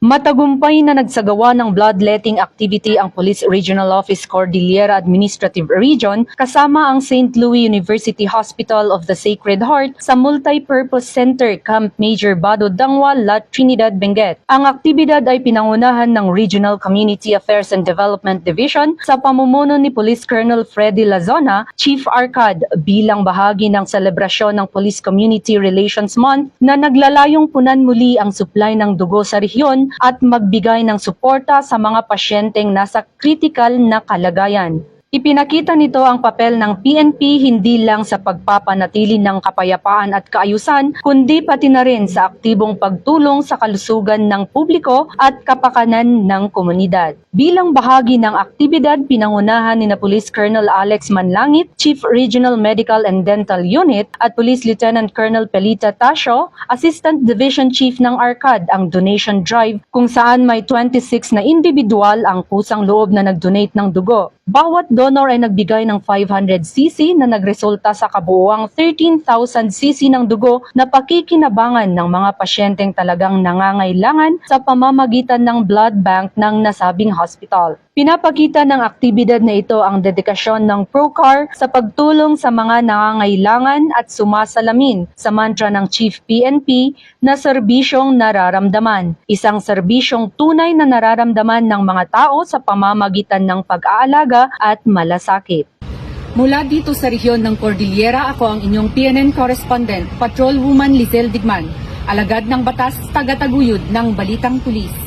Matagumpay na nagsagawa ng bloodletting activity ang Police Regional Office Cordillera Administrative Region kasama ang St. Louis University Hospital of the Sacred Heart sa Multi-Purpose Center, Camp Major Bado Dangwa, La Trinidad, Benguet. Ang aktibidad ay pinangunahan ng Regional Community Affairs and Development Division sa pamumuno ni Police Colonel Freddy Lazona, Chief Arcad, bilang bahagi ng selebrasyon ng Police Community Relations Month na naglalayong punan muli ang supply ng dugo sa rehiyon at magbigay ng suporta sa mga pasyenteng nasa critical na kalagayan. Ipinakita nito ang papel ng PNP hindi lang sa pagpapanatili ng kapayapaan at kaayusan, kundi pati na rin sa aktibong pagtulong sa kalusugan ng publiko at kapakanan ng komunidad. Bilang bahagi ng aktibidad, pinangunahan ni Police Colonel Alex Manlangit, Chief Regional Medical and Dental Unit, at Police Lieutenant Colonel Pelita Tasio, Assistant Division Chief ng ARCAD, ang donation drive kung saan may 26 na individual ang kusang loob na nag-donate ng dugo. Bawat donor ay nagbigay ng 500cc na nagresulta sa kabuuang 13,000cc ng dugo na pakikinabangan ng mga pasyenteng talagang nangangailangan sa pamamagitan ng blood bank ng nasabing hospital. Pinapakita ng aktibidad na ito ang dedikasyon ng ProCar sa pagtulong sa mga nangangailangan at sumasalamin sa mantra ng Chief PNP na serbisyong nararamdaman. Isang serbisyong tunay na nararamdaman ng mga tao sa pamamagitan ng pag-aalaga at malasakit. Mula dito sa rehiyon ng Cordillera, ako ang inyong PNN correspondent, Patrolwoman Lizelle Digman, alagad ng batas, tagataguyod ng Balitang Pulis.